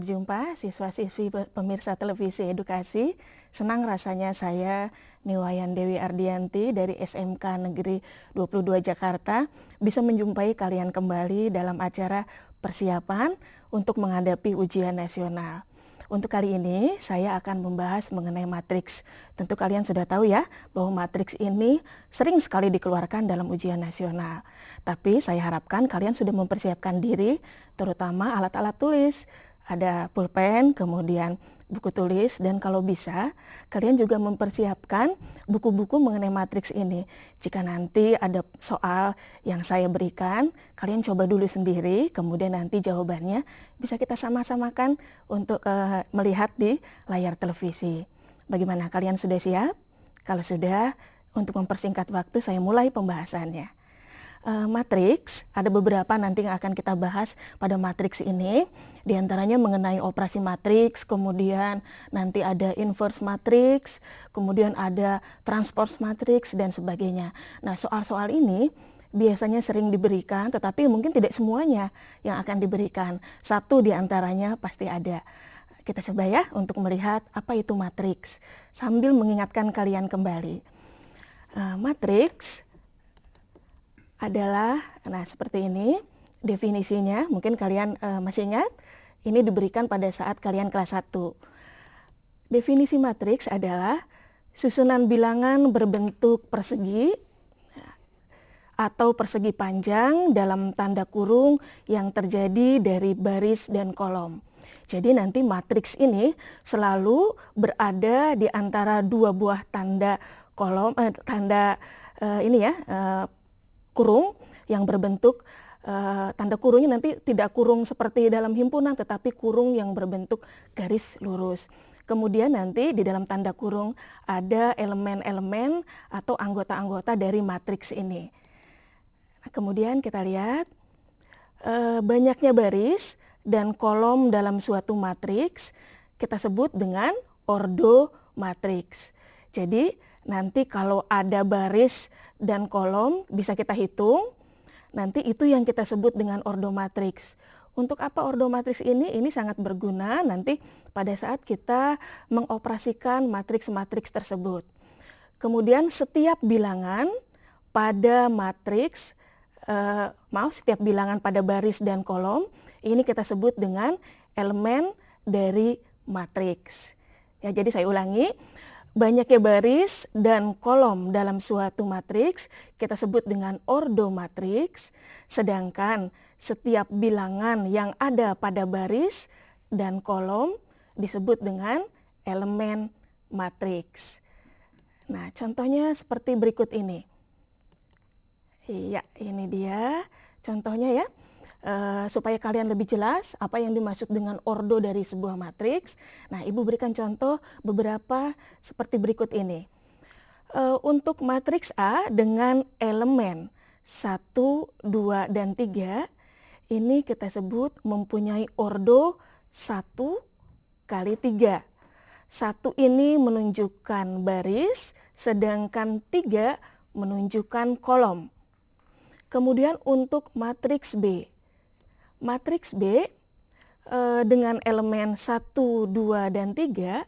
berjumpa siswa-siswi pemirsa televisi edukasi. Senang rasanya saya Niwayan Dewi Ardianti dari SMK Negeri 22 Jakarta bisa menjumpai kalian kembali dalam acara persiapan untuk menghadapi ujian nasional. Untuk kali ini saya akan membahas mengenai matriks. Tentu kalian sudah tahu ya bahwa matriks ini sering sekali dikeluarkan dalam ujian nasional. Tapi saya harapkan kalian sudah mempersiapkan diri, terutama alat-alat tulis. Ada pulpen, kemudian buku tulis, dan kalau bisa kalian juga mempersiapkan buku-buku mengenai matriks ini. Jika nanti ada soal yang saya berikan, kalian coba dulu sendiri, kemudian nanti jawabannya bisa kita sama-samakan untuk melihat di layar televisi. Bagaimana, kalian sudah siap? Kalau sudah, untuk mempersingkat waktu saya mulai pembahasannya. Matriks, ada beberapa nanti yang akan kita bahas pada matriks ini, diantaranya mengenai operasi matriks, kemudian nanti ada inverse matriks, kemudian ada transpose matriks, dan sebagainya. Nah, soal-soal ini biasanya sering diberikan, tetapi mungkin tidak semuanya yang akan diberikan. Satu diantaranya pasti ada. Kita coba ya untuk melihat apa itu matriks, sambil mengingatkan kalian kembali. Matriks adalah, nah seperti ini definisinya, mungkin kalian masih ingat, ini diberikan pada saat kalian kelas 1. Definisi matriks adalah susunan bilangan berbentuk persegi atau persegi panjang dalam tanda kurung yang terjadi dari baris dan kolom. Jadi nanti matriks ini selalu berada di antara dua buah tanda kolom, kurung yang berbentuk tanda kurungnya nanti tidak kurung seperti dalam himpunan, tetapi kurung yang berbentuk garis lurus. Kemudian nanti di dalam tanda kurung ada elemen-elemen atau anggota-anggota dari matriks ini. Nah, kemudian kita lihat banyaknya baris dan kolom dalam suatu matriks kita sebut dengan ordo matriks. Jadi nanti kalau ada baris dan kolom bisa kita hitung, nanti itu yang kita sebut dengan ordo matriks. Untuk apa ordo matriks ini? Ini sangat berguna nanti pada saat kita mengoperasikan matriks-matriks tersebut. Kemudian setiap bilangan pada matriks, setiap bilangan pada baris dan kolom, ini kita sebut dengan elemen dari matriks. Ya, jadi saya ulangi. Banyaknya baris dan kolom dalam suatu matriks kita sebut dengan ordo matriks, sedangkan setiap bilangan yang ada pada baris dan kolom disebut dengan elemen matriks. Nah, contohnya seperti berikut ini. Iya, ini dia contohnya ya. Supaya kalian lebih jelas apa yang dimaksud dengan ordo dari sebuah matriks. Nah, Ibu berikan contoh beberapa seperti berikut ini. Untuk matriks A dengan elemen 1, 2, dan 3, ini kita sebut mempunyai ordo 1 kali 3. 1 ini menunjukkan baris, sedangkan 3 menunjukkan kolom. Kemudian untuk matriks B. Matriks B dengan elemen 1, 2, dan 3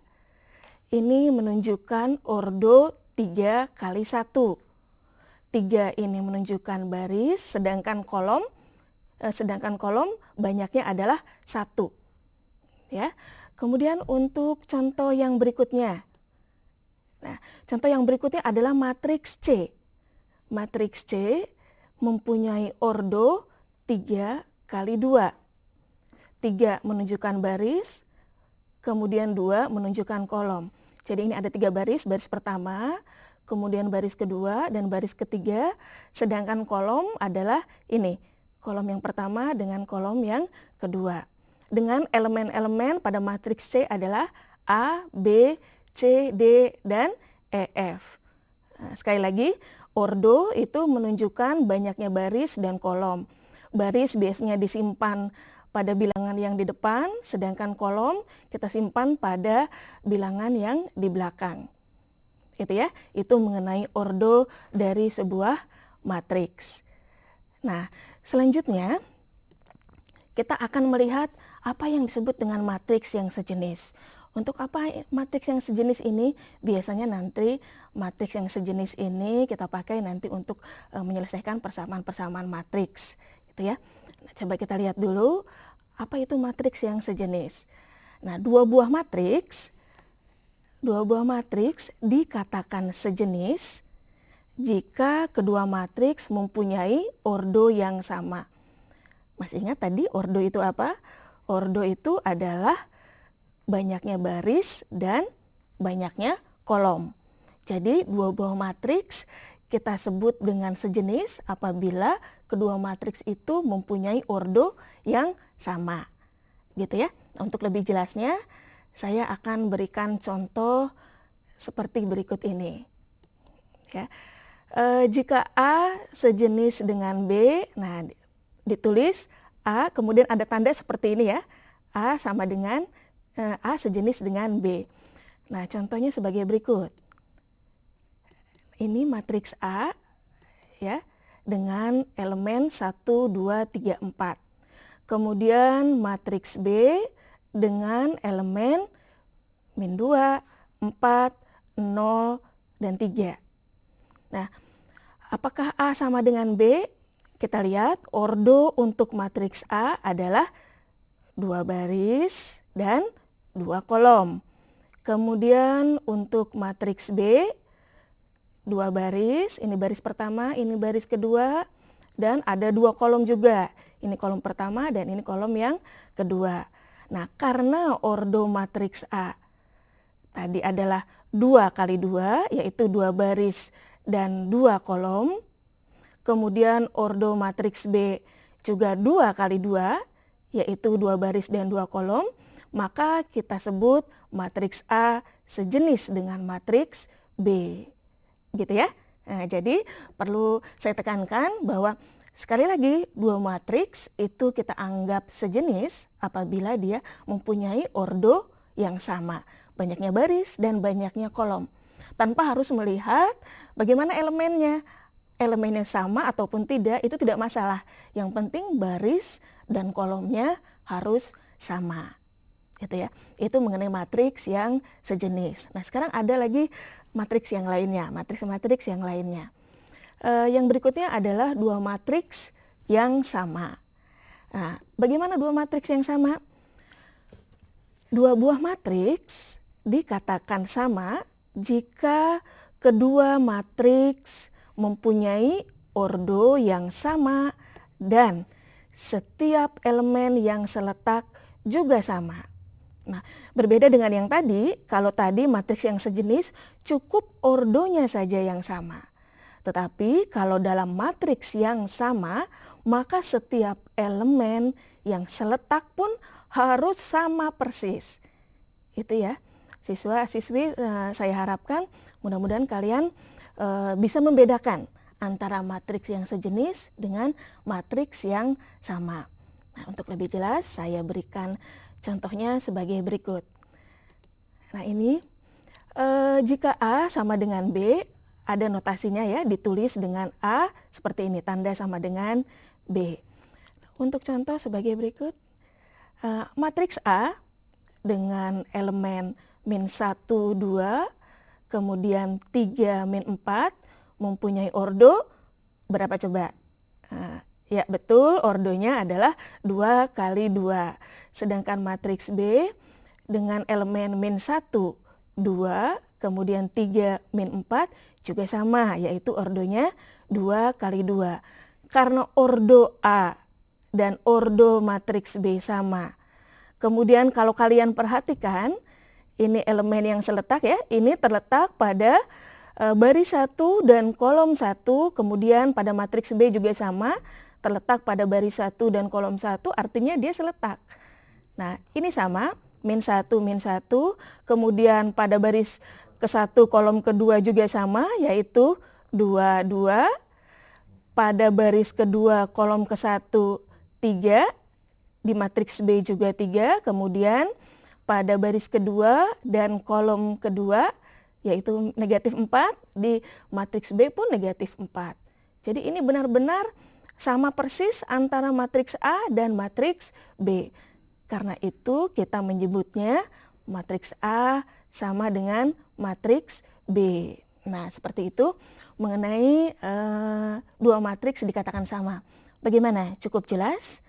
ini menunjukkan ordo 3 kali 1. 3 ini menunjukkan baris, sedangkan kolom banyaknya adalah 1. Ya. Kemudian untuk contoh yang berikutnya. Nah, contoh yang berikutnya adalah matriks C. Matriks C mempunyai ordo 3 kali 2. 3 menunjukkan baris, kemudian 2 menunjukkan kolom. Jadi ini ada 3 baris, baris pertama, kemudian baris kedua, dan baris ketiga, sedangkan kolom adalah ini, kolom yang pertama dengan kolom yang kedua. Dengan elemen-elemen pada matriks C adalah A, B, C, D, dan E, F. Nah, sekali lagi, ordo itu menunjukkan banyaknya baris dan kolom. Baris biasanya disimpan pada bilangan yang di depan, sedangkan kolom kita simpan pada bilangan yang di belakang. Gitu ya, itu mengenai ordo dari sebuah matriks. Nah, selanjutnya kita akan melihat apa yang disebut dengan matriks yang sejenis. Untuk apa matriks yang sejenis ini? Biasanya nanti matriks yang sejenis ini kita pakai nanti untuk menyelesaikan persamaan-persamaan matriks, gitu ya. Nah, coba kita lihat dulu apa itu matriks yang sejenis. Nah, dua buah matriks dikatakan sejenis jika kedua matriks mempunyai ordo yang sama. Masih ingat tadi ordo itu apa? Ordo itu adalah banyaknya baris dan banyaknya kolom. Jadi dua buah matriks kita sebut dengan sejenis apabila kedua matriks itu mempunyai ordo yang sama. Gitu ya. Nah, untuk lebih jelasnya saya akan berikan contoh seperti berikut ini. Ya. Jika A sejenis dengan B, nah ditulis A kemudian ada tanda seperti ini ya. A sama dengan A sejenis dengan B. Nah, contohnya sebagai berikut. Ini matriks A ya dengan elemen 1 2 3 4. Kemudian matriks B dengan elemen min 2, 4, 0 dan 3. Nah, apakah A sama dengan B? Kita lihat ordo untuk matriks A adalah 2 baris dan 2 kolom. Kemudian untuk matriks B, 2 baris, ini baris pertama, ini baris kedua, dan ada 2 kolom juga. Ini kolom pertama dan ini kolom yang kedua. Nah, karena ordo matriks A tadi adalah 2 kali 2, yaitu 2 baris dan 2 kolom. Kemudian ordo matriks B juga 2 kali 2, yaitu 2 baris dan 2 kolom. Maka kita sebut matriks A sejenis dengan matriks B. Gitu ya. Nah, jadi perlu saya tekankan bahwa sekali lagi dua matriks itu kita anggap sejenis apabila dia mempunyai ordo yang sama. Banyaknya baris dan banyaknya kolom. Tanpa harus melihat bagaimana elemennya. Elemennya sama ataupun tidak itu tidak masalah. Yang penting baris dan kolomnya harus sama. Gitu ya. Itu mengenai matriks yang sejenis. Nah, sekarang ada lagi matriks yang lainnya, matriks-matriks yang lainnya. Yang berikutnya adalah dua matriks yang sama. Nah, bagaimana dua matriks yang sama? Dua buah matriks dikatakan sama jika kedua matriks mempunyai ordo yang sama dan setiap elemen yang seletak juga sama. Nah, berbeda dengan yang tadi, kalau tadi matriks yang sejenis cukup ordonya saja yang sama. Tetapi kalau dalam matriks yang sama, maka setiap elemen yang seletak pun harus sama persis. Itu ya, siswa-siswi saya harapkan mudah-mudahan kalian bisa membedakan antara matriks yang sejenis dengan matriks yang sama. Nah, untuk lebih jelas saya berikan contohnya sebagai berikut. Nah, ini jika A sama dengan B, ada notasinya ya, ditulis dengan A seperti ini, tanda sama dengan B. Untuk contoh sebagai berikut, matriks A dengan elemen min 1, 2, kemudian 3, min 4, mempunyai ordo berapa coba? Ya betul, ordonya adalah 2 kali 2. Sedangkan matriks B dengan elemen min 1, 2, kemudian 3, min 4 juga sama, yaitu ordonya 2 kali 2. Karena ordo A dan ordo matriks B sama. Kemudian kalau kalian perhatikan, ini elemen yang seletak ya, ini terletak pada baris 1 dan kolom 1, kemudian pada matriks B juga sama, terletak pada baris 1 dan kolom 1, artinya dia seletak. Nah, ini sama, min 1, min 1, kemudian pada baris ke-1 kolom kedua juga sama, yaitu 2, 2, pada baris kedua kolom ke-1, 3, di matriks B juga 3, kemudian pada baris kedua dan kolom kedua, yaitu negatif 4, di matriks B pun negatif 4. Jadi ini benar-benar sama persis antara matriks A dan matriks B. Karena itu kita menyebutnya matriks A sama dengan matriks B. Nah, seperti itu mengenai dua matriks dikatakan sama. Bagaimana? Cukup jelas?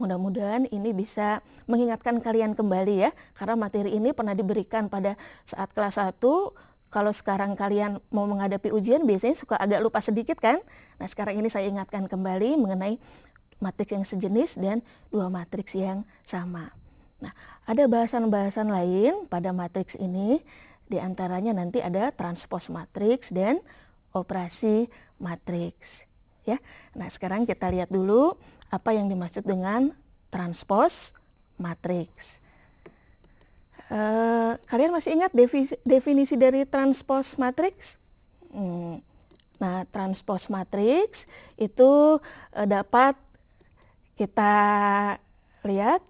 Mudah-mudahan ini bisa mengingatkan kalian kembali ya, karena materi ini pernah diberikan pada saat kelas 1. Kalau sekarang kalian mau menghadapi ujian biasanya suka agak lupa sedikit kan? Nah, sekarang ini saya ingatkan kembali mengenai matriks yang sejenis dan dua matriks yang sama. Nah, ada bahasan-bahasan lain pada matriks ini, diantaranya nanti ada transpos matriks dan operasi matriks. Ya, nah sekarang kita lihat dulu apa yang dimaksud dengan transpos matriks. Kalian masih ingat definisi dari transpos matriks? Nah, transpos matriks itu dapat kita lihat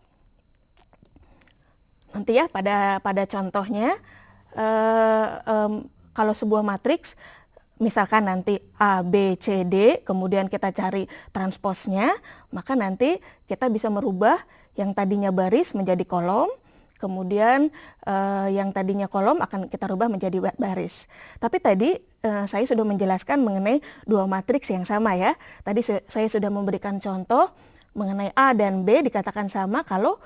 nanti ya pada contohnya. Kalau sebuah matriks misalkan nanti A, B, C, D, kemudian kita cari transposnya, maka nanti kita bisa merubah yang tadinya baris menjadi kolom, kemudian yang tadinya kolom akan kita rubah menjadi baris. Tapi tadi saya sudah menjelaskan mengenai dua matriks yang sama ya. Tadi saya sudah memberikan contoh mengenai A dan B dikatakan sama kalau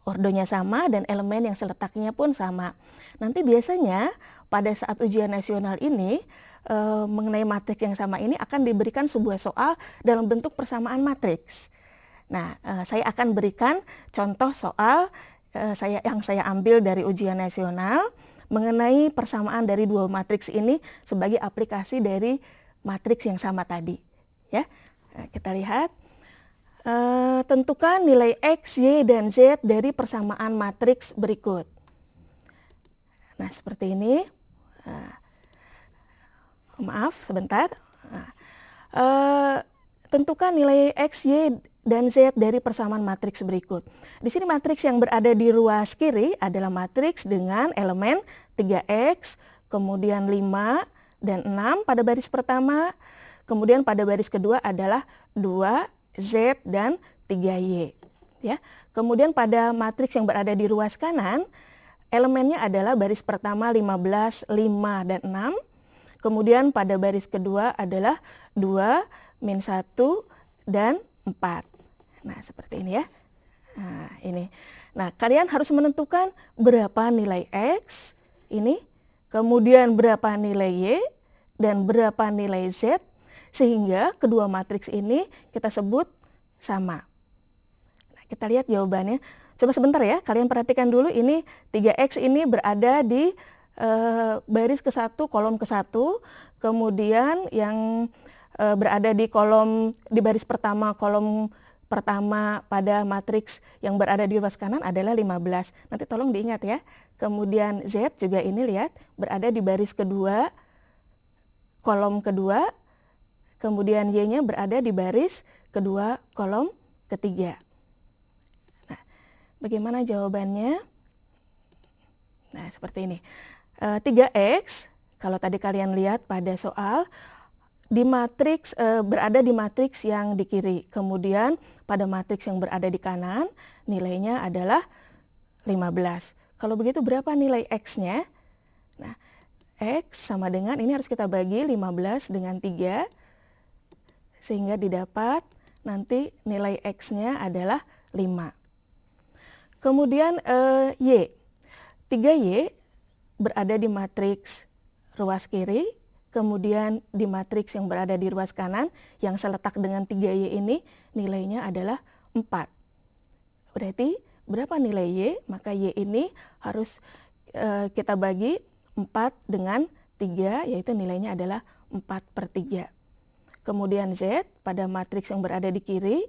ordonya sama dan elemen yang seletaknya pun sama. Nanti biasanya pada saat ujian nasional ini, mengenai matriks yang sama ini akan diberikan sebuah soal dalam bentuk persamaan matriks. Nah, saya akan berikan contoh soal yang saya ambil dari ujian nasional mengenai persamaan dari dua matriks ini sebagai aplikasi dari matriks yang sama tadi. Ya, kita lihat. Tentukan nilai X, Y, dan Z dari persamaan matriks berikut. Nah, seperti ini. Maaf, sebentar. Tentukan nilai X, Y, dan Z dari persamaan matriks berikut. Di sini matriks yang berada di ruas kiri adalah matriks dengan elemen 3X, kemudian 5 dan 6 pada baris pertama, kemudian pada baris kedua adalah 2, Z, dan 3Y. Ya. Kemudian pada matriks yang berada di ruas kanan, elemennya adalah baris pertama 15, 5, dan 6. Kemudian pada baris kedua adalah 2, min 1, dan 4. Nah, seperti ini ya. Nah, ini. Nah, kalian harus menentukan berapa nilai X ini, kemudian berapa nilai Y, dan berapa nilai Z, sehingga kedua matriks ini kita sebut sama. Nah, kita lihat jawabannya. Coba sebentar ya, kalian perhatikan dulu ini 3X ini berada di baris ke-1, kolom ke-1, kemudian yang berada di baris pertama, kolom pertama pada matriks yang berada di ruas kanan adalah 15. Nanti tolong diingat ya. Kemudian Z juga ini lihat berada di baris kedua, kolom kedua, kemudian Y-nya berada di baris kedua, kolom ketiga. Nah, bagaimana jawabannya? Nah, seperti ini. 3X, kalau tadi kalian lihat pada soal, berada di matriks yang di kiri. Kemudian pada matriks yang berada di kanan, nilainya adalah 15. Kalau begitu berapa nilai X-nya? Nah, X sama dengan, ini harus kita bagi 15 dengan 3, sehingga didapat nanti nilai X-nya adalah 5. Kemudian Y, 3Y berada di matriks ruas kiri, kemudian di matriks yang berada di ruas kanan, yang seletak dengan 3Y ini nilainya adalah 4. Berarti berapa nilai Y? Maka Y ini harus kita bagi 4 dengan 3, yaitu nilainya adalah 4/3. Kemudian Z pada matriks yang berada di kiri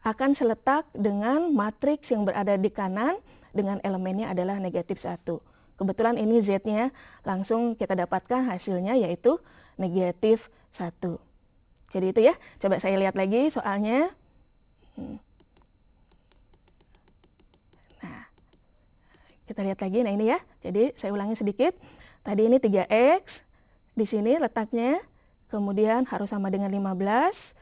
akan seletak dengan matriks yang berada di kanan dengan elemennya adalah negatif 1. Kebetulan ini Z-nya langsung kita dapatkan hasilnya yaitu negatif 1. Jadi itu ya, coba saya lihat lagi soalnya. Nah, kita lihat lagi, nah ini ya, jadi saya ulangi sedikit. Tadi ini 3X, di sini letaknya, kemudian harus sama dengan 15,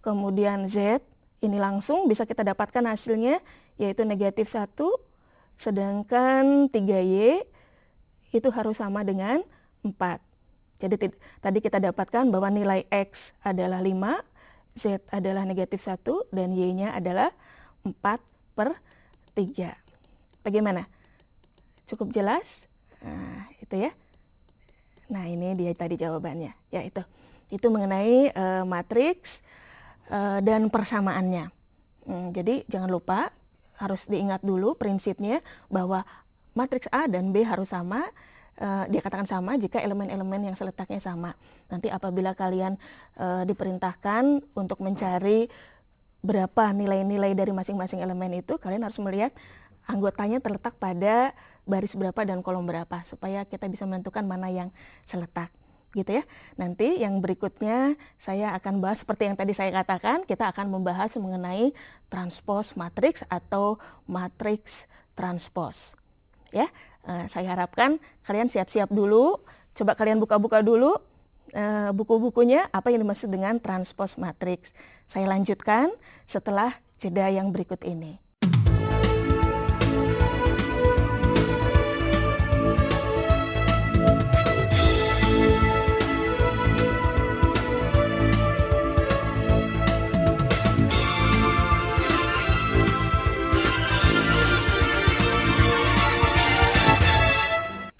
kemudian Z, ini langsung bisa kita dapatkan hasilnya, yaitu negatif 1, sedangkan 3Y itu harus sama dengan 4. Jadi tadi kita dapatkan bahwa nilai X adalah 5, Z adalah negatif 1, dan Y-nya adalah 4/3. Bagaimana? Cukup jelas? Nah, itu ya. Nah, ini dia tadi jawabannya. Ya, itu mengenai matriks dan persamaannya. Jadi jangan lupa, harus diingat dulu prinsipnya bahwa matriks A dan B harus sama. Dia katakan sama jika elemen-elemen yang seletaknya sama. Nanti apabila kalian diperintahkan untuk mencari berapa nilai-nilai dari masing-masing elemen itu, kalian harus melihat anggotanya terletak pada baris berapa dan kolom berapa, supaya kita bisa menentukan mana yang seletak, gitu ya. Nanti yang berikutnya saya akan bahas seperti yang tadi saya katakan, kita akan membahas mengenai transpose matriks atau matriks transpose. Ya, saya harapkan kalian siap-siap dulu, coba kalian buka-buka dulu buku-bukunya apa yang dimaksud dengan transpose matriks. Saya lanjutkan setelah jeda yang berikut ini.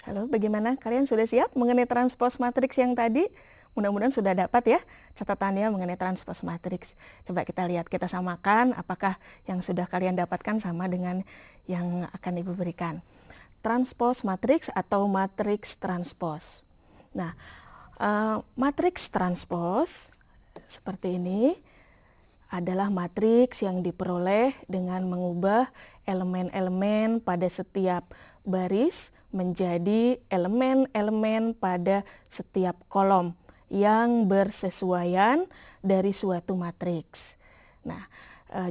Halo, bagaimana? Kalian sudah siap mengenai transpose matriks yang tadi? Mudah-mudahan sudah dapat ya catatannya mengenai transpose matriks. Coba kita lihat, kita samakan apakah yang sudah kalian dapatkan sama dengan yang akan Ibu berikan. Transpose matriks atau matriks transpose. Nah, matriks transpose seperti ini adalah matriks yang diperoleh dengan mengubah elemen-elemen pada setiap baris menjadi elemen-elemen pada setiap kolom yang bersesuaian dari suatu matriks. Nah,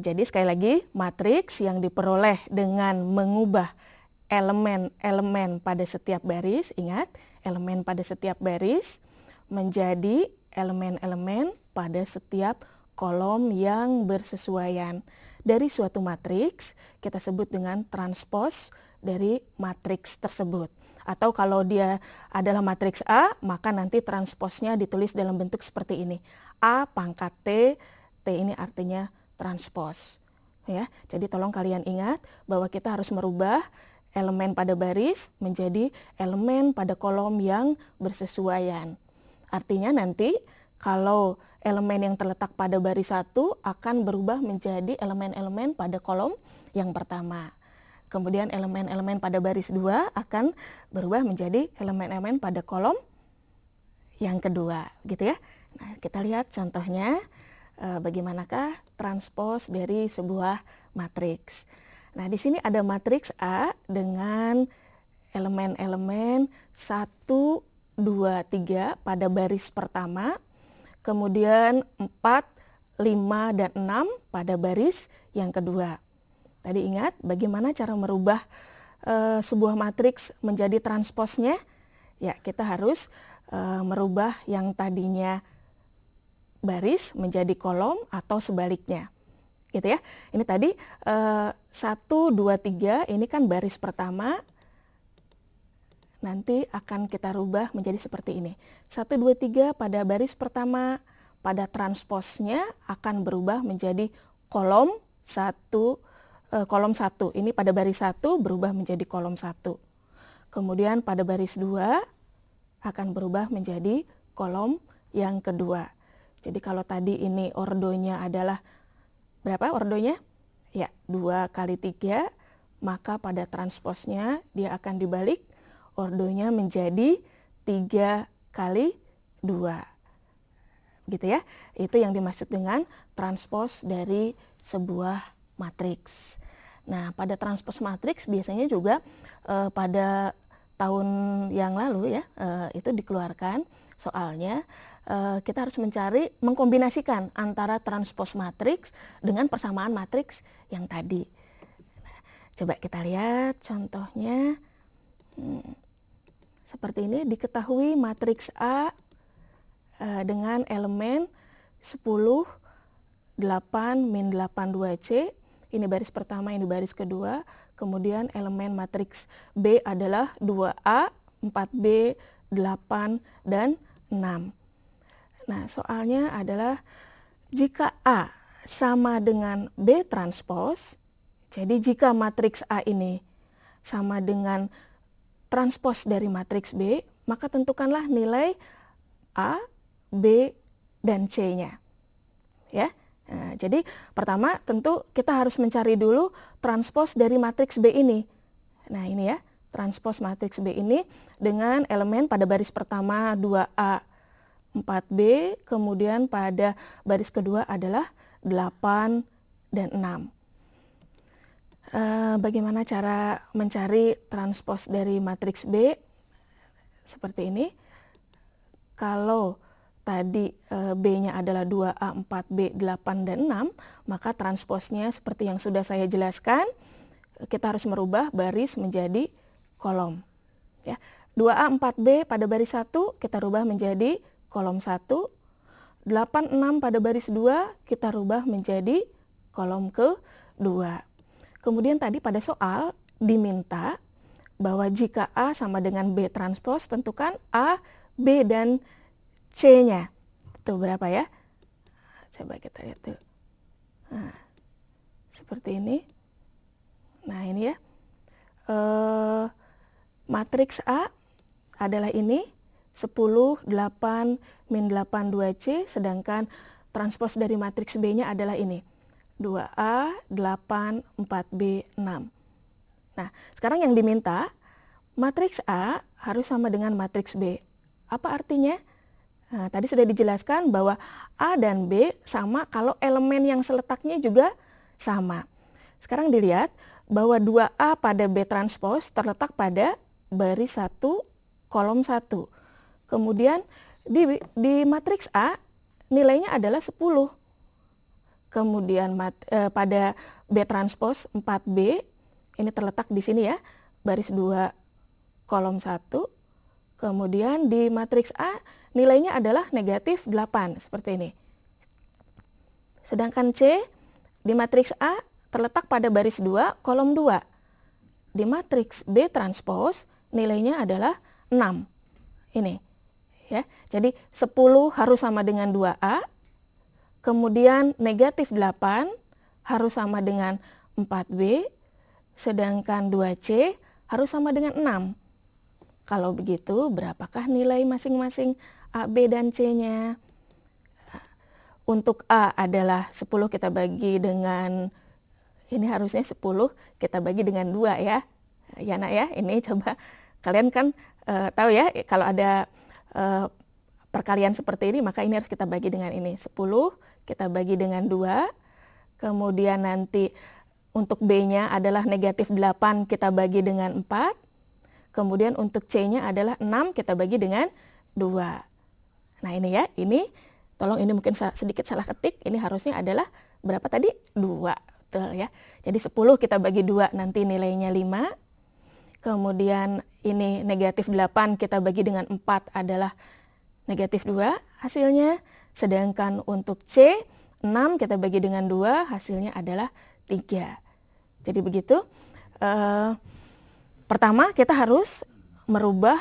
jadi sekali lagi, matriks yang diperoleh dengan mengubah elemen-elemen pada setiap baris, ingat, elemen pada setiap baris menjadi elemen-elemen pada setiap kolom yang bersesuaian dari suatu matriks, kita sebut dengan transpose dari matriks tersebut. Atau kalau dia adalah matriks A, maka nanti transposnya ditulis dalam bentuk seperti ini. A pangkat T, T ini artinya transpose. Ya, jadi tolong kalian ingat bahwa kita harus merubah elemen pada baris menjadi elemen pada kolom yang bersesuaian. Artinya nanti kalau elemen yang terletak pada baris 1 akan berubah menjadi elemen-elemen pada kolom yang pertama. Kemudian elemen-elemen pada baris 2 akan berubah menjadi elemen-elemen pada kolom yang kedua, gitu ya. Nah, kita lihat contohnya bagaimanakah transpose dari sebuah matriks. Nah, di sini ada matriks A dengan elemen-elemen 1, 2, 3 pada baris pertama, kemudian 4, 5, dan 6 pada baris yang kedua. Tadi ingat bagaimana cara merubah sebuah matriks menjadi transposnya? Ya, kita harus merubah yang tadinya baris menjadi kolom atau sebaliknya. Gitu ya. Ini tadi 1, 2, 3 ini kan baris pertama. Nanti akan kita rubah menjadi seperti ini. 1, 2, 3 pada baris pertama, pada transposnya akan berubah menjadi kolom 1. Kolom 1 ini pada baris 1 berubah menjadi kolom 1. Kemudian pada baris 2 akan berubah menjadi kolom yang kedua. Jadi kalau tadi ini ordonya adalah berapa ordonya? Ya, 2 kali 3, maka pada transposnya dia akan dibalik, ordonya menjadi 3 kali 2. Gitu ya. Itu yang dimaksud dengan transpose dari sebuah matriks. Nah, pada transpose matriks biasanya juga pada tahun yang lalu ya itu dikeluarkan soalnya kita harus mengkombinasikan antara transpose matriks dengan persamaan matriks yang tadi. Nah, coba kita lihat contohnya. Seperti ini, diketahui matriks A dengan elemen 10, 8 min 8 2C, ini baris pertama, ini baris kedua. Kemudian elemen matriks B adalah 2A, 4B, 8, dan 6. Nah, soalnya adalah jika A sama dengan B transpos, jadi jika matriks A ini sama dengan transpos dari matriks B, maka tentukanlah nilai A, B, dan C-nya. Ya. Nah, jadi pertama tentu kita harus mencari dulu transpos dari matriks B ini. Nah, ini ya, transpos matriks B ini dengan elemen pada baris pertama 2A, 4B, kemudian pada baris kedua adalah 8 dan 6. Bagaimana cara mencari transpos dari matriks B? Seperti ini. Kalau tadi B-nya adalah 2A, 4B, 8, dan 6, maka transposnya seperti yang sudah saya jelaskan, kita harus merubah baris menjadi kolom. Ya. 2A, 4B pada baris 1 kita rubah menjadi kolom 1, 8, 6 pada baris 2 kita rubah menjadi kolom ke-2. Kemudian tadi pada soal diminta bahwa jika A sama dengan B transpos, tentukan A, B, dan C-nya. Itu berapa ya? Coba kita lihat dulu. Nah, seperti ini. Nah, ini ya. Matriks A adalah ini, 10, 8, min 8, 2C, sedangkan transpos dari matriks B-nya adalah ini, 2A, 8, 4B, 6. Nah, sekarang yang diminta, matriks A harus sama dengan matriks B. Apa artinya? Nah, tadi sudah dijelaskan bahwa A dan B sama kalau elemen yang seletaknya juga sama. Sekarang dilihat bahwa 2A pada B transpos terletak pada baris 1, kolom 1. Kemudian di matriks A nilainya adalah 10. Kemudian pada B transpos 4B, ini terletak di sini ya, baris 2, kolom 1. Kemudian di matriks A nilainya adalah negatif 8, seperti ini. Sedangkan C di matriks A terletak pada baris 2, kolom 2. Di matriks B transpos nilainya adalah 6. Ini. Ya. Jadi 10 harus sama dengan 2A, kemudian negatif 8 harus sama dengan 4B, sedangkan 2C harus sama dengan 6. Kalau begitu, berapakah nilai masing-masing A, B, dan C-nya? Untuk A adalah 10 kita bagi dengan, ini harusnya 10 kita bagi dengan 2 ya. Ya nak ya, ini coba kalian kan tahu ya, kalau ada perkalian seperti ini, maka ini harus kita bagi dengan ini. 10 kita bagi dengan 2, kemudian nanti untuk B-nya adalah negatif 8 kita bagi dengan 4, kemudian untuk C-nya adalah 6 kita bagi dengan 2. Nah ini ya, ini tolong ini mungkin sedikit salah ketik, ini harusnya adalah berapa tadi? 2, betul ya. Jadi 10 kita bagi 2 nanti nilainya 5, kemudian ini negatif 8 kita bagi dengan 4 adalah negatif 2 hasilnya, sedangkan untuk C 6 kita bagi dengan 2 hasilnya adalah 3. Jadi begitu. Pertama kita harus merubah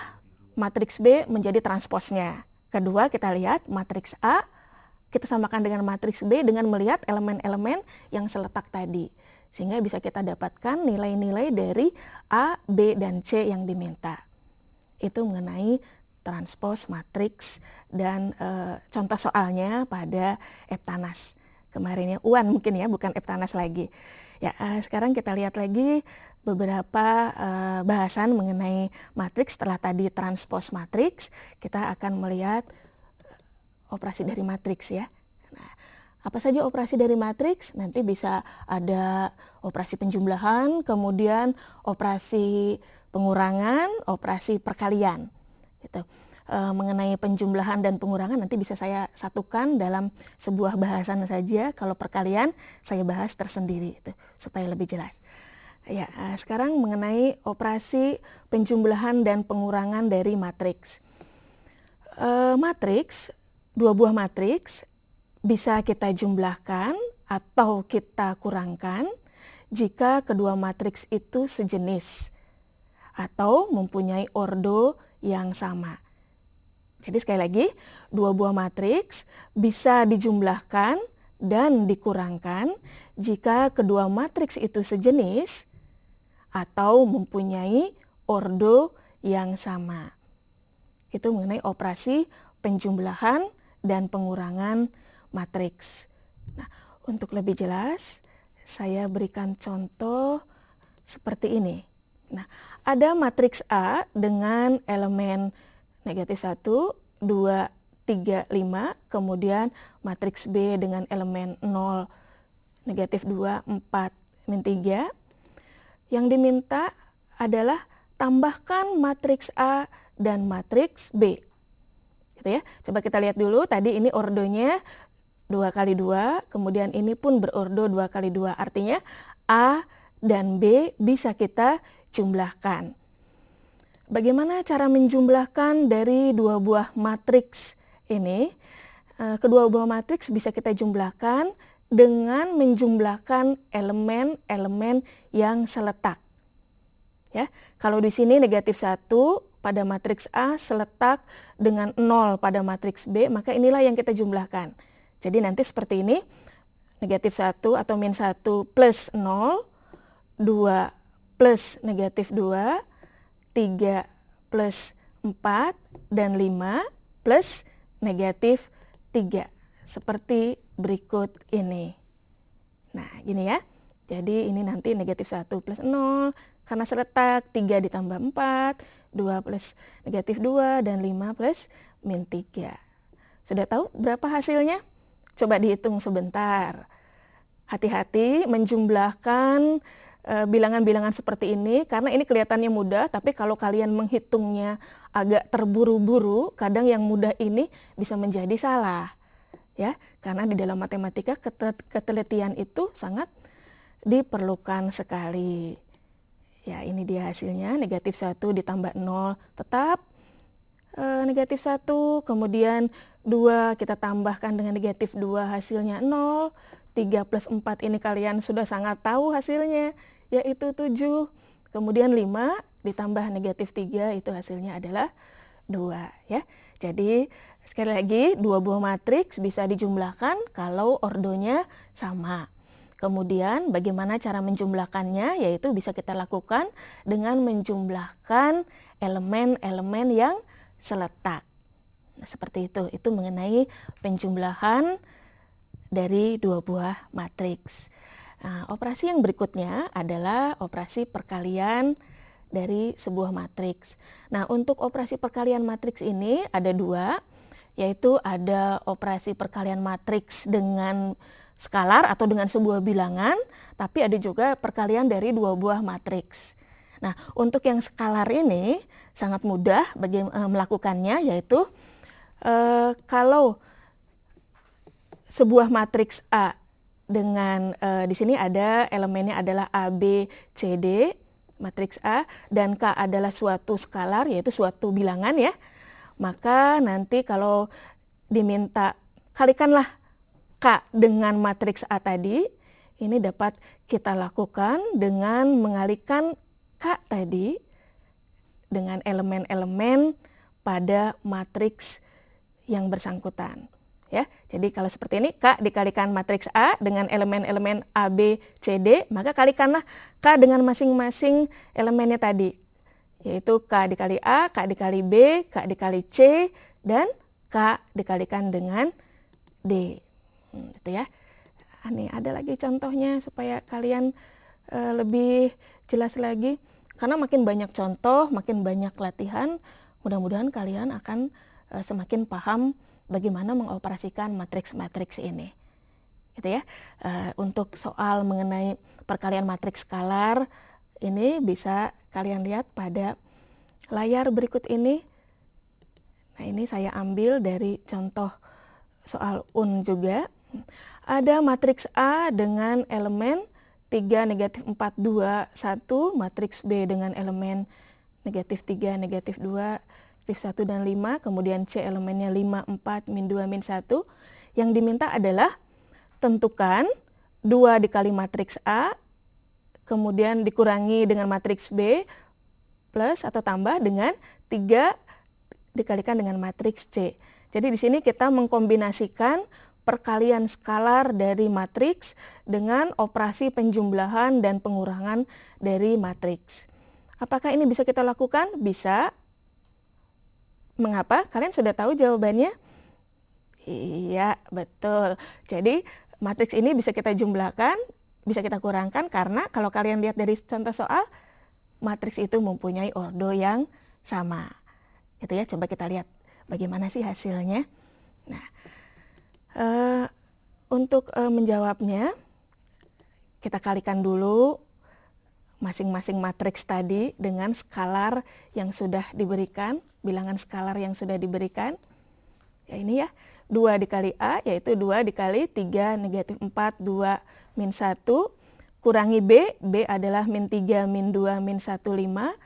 matriks B menjadi transposnya. Kedua kita lihat matriks A kita samakan dengan matriks B dengan melihat elemen-elemen yang seletak tadi. Sehingga bisa kita dapatkan nilai-nilai dari A, B, dan C yang diminta. Itu mengenai transpos matriks dan contoh soalnya pada Eptanas. Kemarinnya UAN mungkin ya, bukan Eptanas lagi. Ya, sekarang kita lihat lagi beberapa bahasan mengenai matriks. Setelah tadi transpos matriks, kita akan melihat operasi dari matriks ya. Nah, apa saja operasi dari matriks? Nanti bisa ada operasi penjumlahan, kemudian operasi pengurangan, operasi perkalian. Gitu. Mengenai penjumlahan dan pengurangan nanti bisa saya satukan dalam sebuah bahasan saja. Kalau perkalian saya bahas tersendiri itu supaya lebih jelas. Ya, sekarang mengenai operasi penjumlahan dan pengurangan dari matriks. Matriks, dua buah matriks bisa kita jumlahkan atau kita kurangkan jika kedua matriks itu sejenis atau mempunyai ordo yang sama. Jadi sekali lagi, dua buah matriks bisa dijumlahkan dan dikurangkan jika kedua matriks itu sejenis atau mempunyai ordo yang sama. Itu mengenai operasi penjumlahan dan pengurangan matriks. Nah, untuk lebih jelas, saya berikan contoh seperti ini. Nah, ada matriks A dengan elemen negatif 1, 2, 3, 5, kemudian matriks B dengan elemen 0, negatif 2, 4, min 3. Yang diminta adalah tambahkan matriks A dan matriks B. Gitu ya. Coba kita lihat dulu, tadi ini ordonya 2 kali 2, kemudian ini pun berordo 2 kali 2. Artinya A dan B bisa kita jumlahkan. Bagaimana cara menjumlahkan dari dua buah matriks ini? Kedua buah matriks bisa kita jumlahkan dengan menjumlahkan elemen-elemen yang seletak. Ya, kalau di sini negatif 1 pada matriks A seletak dengan 0 pada matriks B, maka inilah yang kita jumlahkan. Jadi nanti seperti ini, negatif 1 atau min 1 plus 0, 2 plus negatif 2, 3 plus 4, dan 5 plus negatif 3. Seperti berikut ini. Nah, gini ya. Jadi ini nanti negatif 1 plus 0, karena seletak 3 ditambah 4, 2 plus negatif 2, dan 5 plus min 3. Sudah tahu berapa hasilnya? Coba dihitung sebentar. Hati-hati menjumlahkan bilangan-bilangan seperti ini, karena ini kelihatannya mudah, tapi kalau kalian menghitungnya agak terburu-buru, kadang yang mudah ini bisa menjadi salah. Ya, karena di dalam matematika ketelitian itu sangat diperlukan sekali. Ya, ini dia hasilnya, negatif 1 ditambah 0 tetap negatif 1, kemudian 2 kita tambahkan dengan negatif 2 hasilnya 0, 3 plus 4 ini kalian sudah sangat tahu hasilnya, yaitu 7, kemudian 5 ditambah negatif 3 itu hasilnya adalah 2 ya. Jadi sekali lagi dua buah matriks bisa dijumlahkan kalau ordonya sama. Kemudian bagaimana cara menjumlahkannya, yaitu bisa kita lakukan dengan menjumlahkan elemen-elemen yang seletak. Nah, seperti itu mengenai penjumlahan dari dua buah matriks. Nah, operasi yang berikutnya adalah operasi perkalian dari sebuah matriks. Nah, untuk operasi perkalian matriks ini ada dua, yaitu ada operasi perkalian matriks dengan skalar atau dengan sebuah bilangan, tapi ada juga perkalian dari dua buah matriks. Nah, untuk yang skalar ini sangat mudah melakukannya, yaitu kalau sebuah matriks A dengan di sini ada elemennya adalah A, B, C, D, matriks A, dan K adalah suatu skalar, yaitu suatu bilangan ya. Maka nanti kalau diminta kalikanlah K dengan matriks A tadi, ini dapat kita lakukan dengan mengalikan K tadi dengan elemen-elemen pada matriks yang bersangkutan. Ya, jadi kalau seperti ini, K dikalikan matriks A dengan elemen-elemen A, B, C, D, maka kalikanlah K dengan masing-masing elemennya tadi, yaitu K dikali A, K dikali B, K dikali C, dan K dikalikan dengan D. Gitu ya. Ini ada lagi contohnya supaya kalian lebih jelas lagi. Karena makin banyak contoh, makin banyak latihan, mudah-mudahan kalian akan semakin paham bagaimana mengoperasikan matriks-matriks ini. Gitu ya. Untuk soal mengenai perkalian matriks skalar ini bisa kalian lihat pada layar berikut ini. Nah, ini saya ambil dari contoh soal UN juga. Ada matriks A dengan elemen 3, negatif 4, 2, 1, matriks B dengan elemen negatif 3, negatif 2, negatif 1, dan 5, kemudian C elemennya 5, 4, min 2, min 1, Yang diminta adalah tentukan 2 dikali matriks A, kemudian dikurangi dengan matriks B, plus atau tambah dengan 3 dikalikan dengan matriks C. Jadi di sini kita mengkombinasikan perkalian skalar dari matriks dengan operasi penjumlahan dan pengurangan dari matriks. Apakah ini bisa kita lakukan? Bisa. Mengapa? Kalian sudah tahu jawabannya? Iya, betul. Jadi matriks ini bisa kita jumlahkan, bisa kita kurangkan karena kalau kalian lihat dari contoh soal, matriks itu mempunyai ordo yang sama. Itu ya, coba kita lihat bagaimana sih hasilnya. Nah, untuk menjawabnya, kita kalikan dulu masing-masing matriks tadi dengan skalar yang sudah diberikan, bilangan skalar yang sudah diberikan. Ya ini ya, 2 dikali A yaitu 2 dikali 3 negatif 4, 2 min 1, kurangi B, B adalah min 3 min 2 min 1, 5,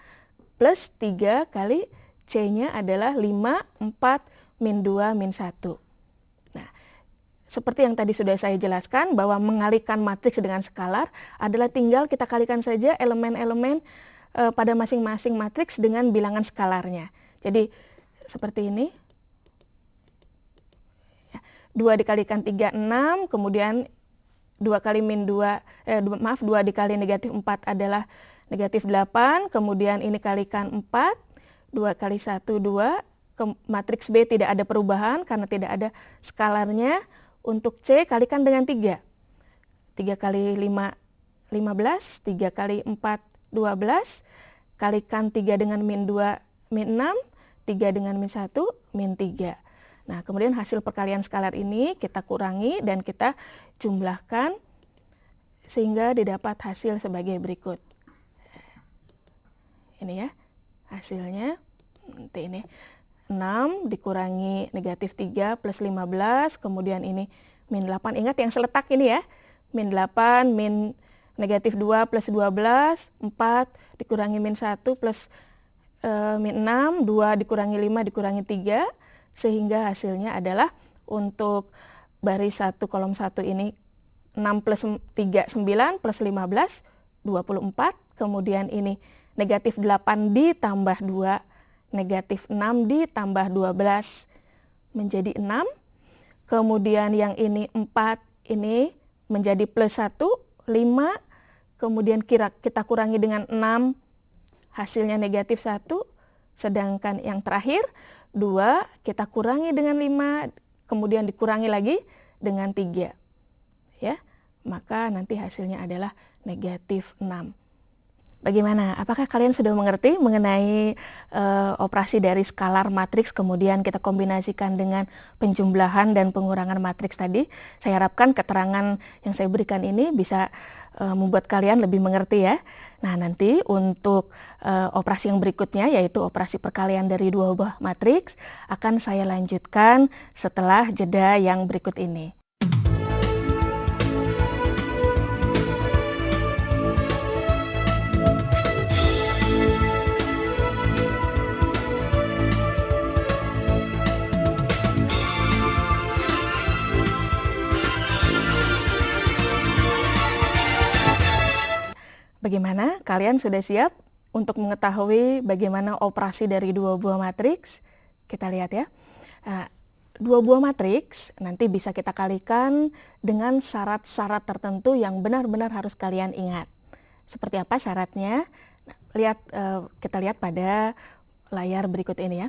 plus 3 kali C-nya adalah 5, 4 min 2 min 1. Nah, seperti yang tadi sudah saya jelaskan bahwa mengalihkan matriks dengan skalar adalah tinggal kita kalikan saja elemen-elemen pada masing-masing matriks dengan bilangan skalarnya. Jadi seperti ini. 2 dikalikan 3, 6, kemudian 2 kali min 2, 2 dikali negatif 4 adalah negatif 8, kemudian ini kalikan 4, 2 kali 1, 2, matriks B tidak ada perubahan karena tidak ada skalarnya. Untuk C kalikan dengan 3. 3 kali 5, 15, 3 kali 4, 12, kalikan 3 dengan min 2, min 6, 3 dengan min 1, min 3. Nah, kemudian hasil perkalian skalar ini kita kurangi dan kita jumlahkan sehingga didapat hasil sebagai berikut. Ini ya, hasilnya nanti ini. 6 dikurangi negatif 3 plus 15, kemudian ini min 8. Ingat yang seletak ini ya, min 8, min negatif 2 plus 12, 4 dikurangi min 1 plus min 6, 2 dikurangi 5 dikurangi 3, sehingga hasilnya adalah untuk baris 1 kolom 1 ini 6 plus 3, 9 plus 15, 24, kemudian ini negatif 8 ditambah 2, negatif 6 ditambah 12 menjadi 6. Kemudian yang ini 4 ini menjadi plus 1, 5. Kemudian kita kurangi dengan 6, hasilnya negatif 1. Sedangkan yang terakhir 2 kita kurangi dengan 5, kemudian dikurangi lagi dengan 3. Ya, maka nanti hasilnya adalah negatif 6. Bagaimana? Apakah kalian sudah mengerti mengenai operasi dari skalar matriks kemudian kita kombinasikan dengan penjumlahan dan pengurangan matriks tadi? Saya harapkan keterangan yang saya berikan ini bisa membuat kalian lebih mengerti ya. Nah, nanti untuk operasi yang berikutnya yaitu operasi perkalian dari dua buah matriks akan saya lanjutkan setelah jeda yang berikut ini. Bagaimana? Kalian sudah siap untuk mengetahui bagaimana operasi dari dua buah matriks? Kita lihat ya. Nah, dua buah matriks nanti bisa kita kalikan dengan syarat-syarat tertentu yang benar-benar harus kalian ingat. Seperti apa syaratnya? Nah, kita lihat pada layar berikut ini ya.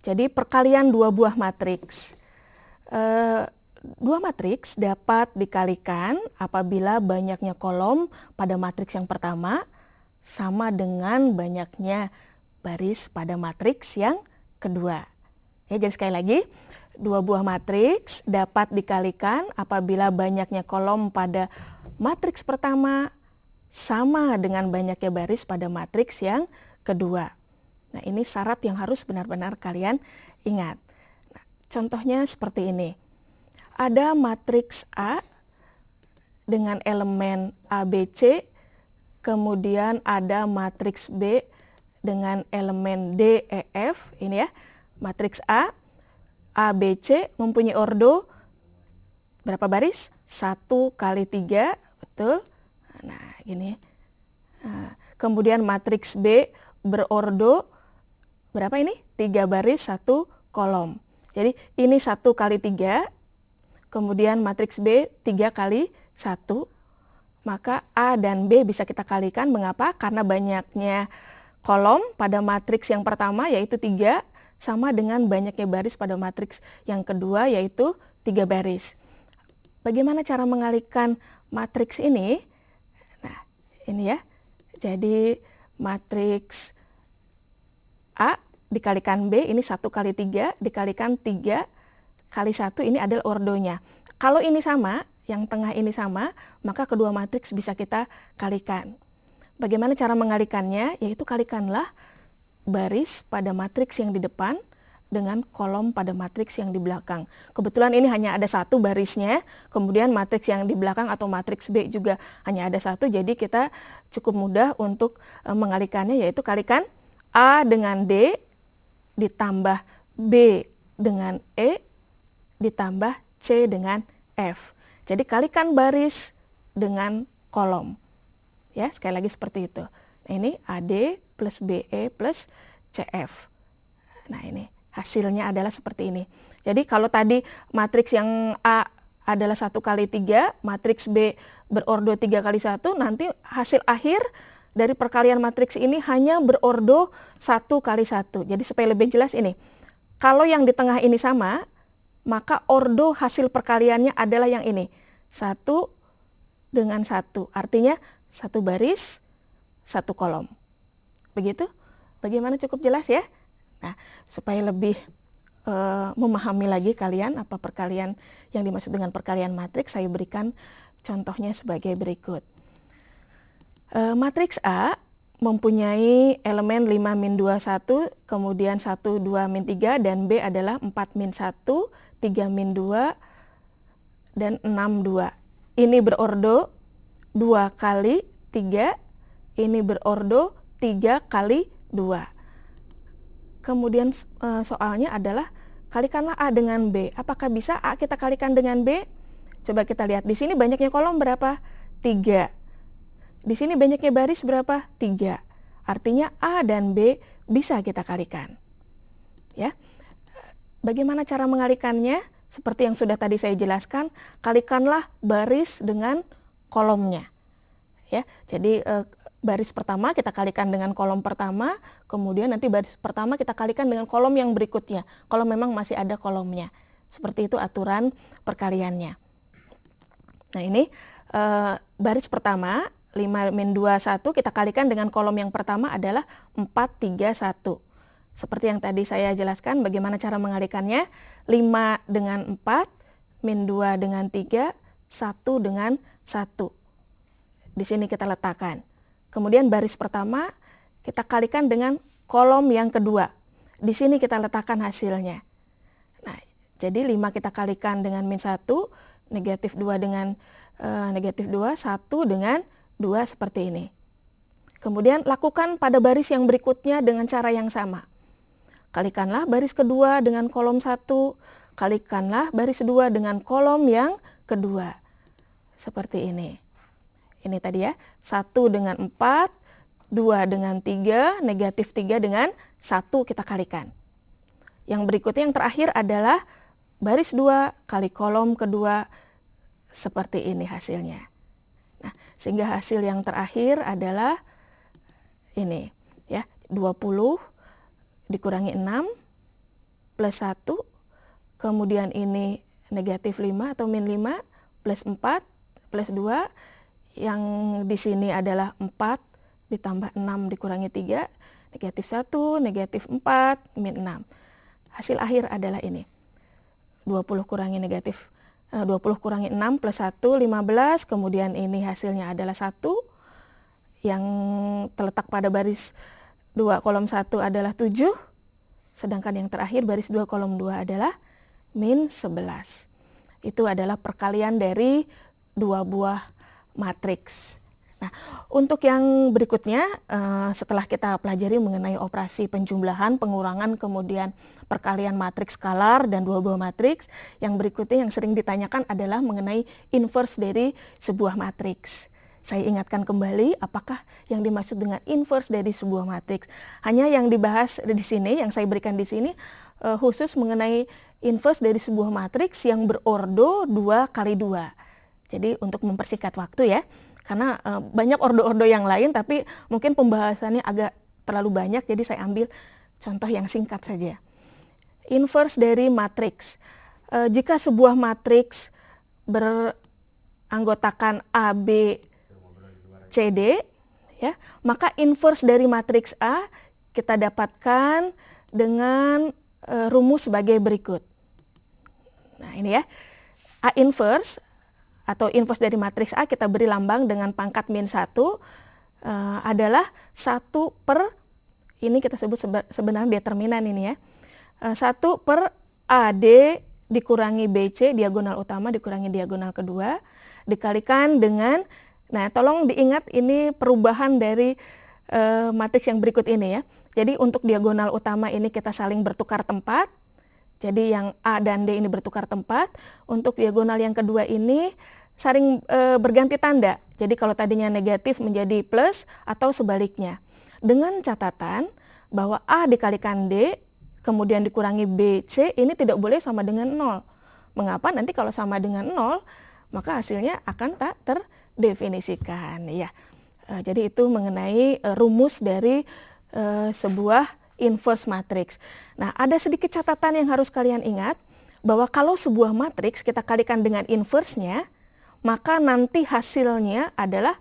Jadi perkalian dua buah matriks. Dua matriks dapat dikalikan apabila banyaknya kolom pada matriks yang pertama sama dengan banyaknya baris pada matriks yang kedua. Ya, jadi sekali lagi, dua buah matriks dapat dikalikan apabila banyaknya kolom pada matriks pertama sama dengan banyaknya baris pada matriks yang kedua. Nah, ini syarat yang harus benar-benar kalian ingat. Nah, contohnya seperti ini. Ada matriks A dengan elemen ABC, kemudian ada matriks B dengan elemen D, E, F. Ini ya, matriks A, ABC mempunyai ordo berapa baris? 1 kali 3, betul. Nah, gini. Nah, kemudian matriks B berordo berapa ini? 3 baris, 1 kolom. Jadi ini 1 kali 3, kemudian matriks B 3 kali 1, maka A dan B bisa kita kalikan. Mengapa? Karena banyaknya kolom pada matriks yang pertama yaitu 3, sama dengan banyaknya baris pada matriks yang kedua yaitu 3 baris. Bagaimana cara mengalihkan matriks ini? Nah, ini ya. Jadi matriks A dikalikan B, ini 1 kali 3, dikalikan 3 kali 1, ini adalah ordonya. Kalau ini sama, yang tengah ini sama, maka kedua matriks bisa kita kalikan. Bagaimana cara mengalikannya? Yaitu kalikanlah baris pada matriks yang di depan dengan kolom pada matriks yang di belakang. Kebetulan ini hanya ada 1 barisnya, kemudian matriks yang di belakang atau matriks B juga hanya ada 1, jadi kita cukup mudah untuk mengalihkannya, yaitu kalikan A dengan D ditambah B dengan E ditambah C dengan F. Jadi kalikan baris dengan kolom. Ya, sekali lagi seperti itu. Ini AD plus BE plus CF. Nah, ini hasilnya adalah seperti ini. Jadi kalau tadi matriks yang A adalah 1 kali 3, matriks B berordo 3 kali 1, nanti hasil akhir dari perkalian matriks ini hanya berordo 1 kali 1. Jadi supaya lebih jelas ini, kalau yang di tengah ini sama, maka ordo hasil perkaliannya adalah yang ini, 1 dengan 1. Artinya 1 baris, 1 kolom. Begitu? Bagaimana, cukup jelas ya? Nah, supaya lebih memahami lagi kalian apa perkalian yang dimaksud dengan perkalian matriks, saya berikan contohnya sebagai berikut. Matriks A mempunyai elemen 5 min 2, 1, kemudian 1, 2, min 3, dan B adalah 4 min 1, 3 min 2, dan 6, 2. Ini berordo 2 kali 3, ini berordo 3 kali 2. Kemudian soalnya adalah kalikanlah A dengan B. Apakah bisa A kita kalikan dengan B? Coba kita lihat. Di sini banyaknya kolom berapa? 3. Di sini banyaknya baris berapa? 3. Artinya A dan B bisa kita kalikan. Ya. Bagaimana cara mengalikannya? Seperti yang sudah tadi saya jelaskan, kalikanlah baris dengan kolomnya. Ya. Jadi baris pertama kita kalikan dengan kolom pertama, kemudian nanti baris pertama kita kalikan dengan kolom yang berikutnya, kalau memang masih ada kolomnya. Seperti itu aturan perkaliannya. Nah, ini baris pertama 5 min 2, 1 kita kalikan dengan kolom yang pertama adalah 4, 3, 1. Seperti yang tadi saya jelaskan bagaimana cara mengalikannya. 5 dengan 4, min 2 dengan 3, 1 dengan 1. Di sini kita letakkan. Kemudian baris pertama kita kalikan dengan kolom yang kedua. Di sini kita letakkan hasilnya. Nah, jadi 5 kita kalikan dengan min 1, negatif 2 dengan negatif 2, 1 dengan 2 seperti ini. Kemudian lakukan pada baris yang berikutnya dengan cara yang sama. Kalikanlah baris kedua dengan kolom 1, kalikanlah baris 2 dengan kolom yang kedua. Seperti ini. Ini tadi ya, 1 dengan 4, 2 dengan 3, negatif 3 dengan 1 kita kalikan. Yang berikutnya yang terakhir adalah baris 2 kali kolom kedua, seperti ini hasilnya. Nah, sehingga hasil yang terakhir adalah ini ya, 20 dikurangi 6 plus 1, kemudian ini negatif 5 atau min 5 plus 4 plus 2, yang di sini adalah 4 ditambah 6 dikurangi 3, negatif 1, negatif 4, min 6. Hasil akhir adalah ini. 20 kurangi 6 plus 1, 15, kemudian ini hasilnya adalah 1, yang terletak pada baris 2 kolom 1 adalah 7, sedangkan yang terakhir baris 2 kolom 2 adalah min 11. Itu adalah perkalian dari 2 buah matriks. Nah, untuk yang berikutnya, setelah kita pelajari mengenai operasi penjumlahan, pengurangan, kemudian perkalian matriks skalar dan dua buah matriks, yang berikutnya yang sering ditanyakan adalah mengenai inverse dari sebuah matriks. Saya ingatkan kembali, apakah yang dimaksud dengan inverse dari sebuah matriks? Hanya yang dibahas di sini, yang saya berikan di sini, khusus mengenai inverse dari sebuah matriks yang berordo 2 kali 2. Jadi untuk mempersingkat waktu ya, karena banyak ordo-ordo yang lain tapi mungkin pembahasannya agak terlalu banyak, jadi saya ambil contoh yang singkat saja. Inverse dari matriks. Jika sebuah matriks beranggotakan A, B, C, D, ya, maka inverse dari matriks A kita dapatkan dengan rumus sebagai berikut. Nah ini ya, A inverse atau inverse dari matriks A kita beri lambang dengan pangkat min 1 adalah 1 per, ini kita sebut sebenarnya determinan ini ya, 1 per AD dikurangi BC diagonal utama dikurangi diagonal kedua dikalikan dengan, nah tolong diingat ini perubahan dari matriks yang berikut ini ya. Jadi untuk diagonal utama ini kita saling bertukar tempat. Jadi yang A dan D ini bertukar tempat. Untuk diagonal yang kedua ini saling berganti tanda. Jadi kalau tadinya negatif menjadi plus atau sebaliknya. Dengan catatan bahwa A dikalikan D kemudian dikurangi BC ini tidak boleh sama dengan 0. Mengapa? Nanti kalau sama dengan 0 maka hasilnya akan tak terdefinisikan ya. Jadi itu mengenai rumus dari sebuah inverse matriks. Nah, ada sedikit catatan yang harus kalian ingat, bahwa kalau sebuah matriks kita kalikan dengan inverse-nya, maka nanti hasilnya adalah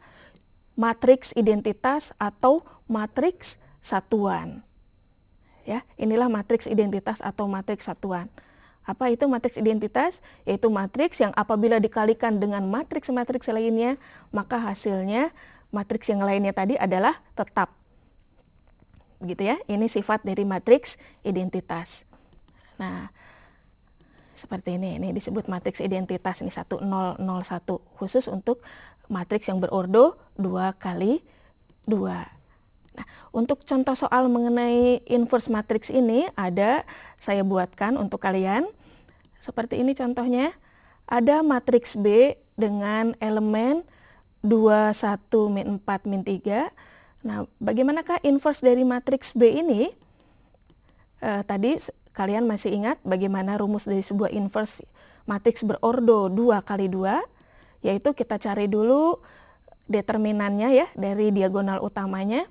matriks identitas atau matriks satuan. Ya, inilah matriks identitas atau matriks satuan. Apa itu matriks identitas? Yaitu matriks yang apabila dikalikan dengan matriks-matriks lainnya, maka hasilnya matriks yang lainnya tadi adalah tetap. Gitu ya, ini sifat dari matriks identitas. Nah, seperti ini disebut matriks identitas, ini 1, 0, 0, 1, khusus untuk matriks yang berordo 2 kali 2. Nah, untuk contoh soal mengenai inverse matriks ini ada saya buatkan untuk kalian. Seperti ini contohnya, ada matriks B dengan elemen 2, 1, min 4, min 3. Nah, bagaimanakah inverse dari matriks B ini? Tadi kalian masih ingat bagaimana rumus dari sebuah inverse matriks berordo 2 kali 2, yaitu kita cari dulu determinannya ya dari diagonal utamanya.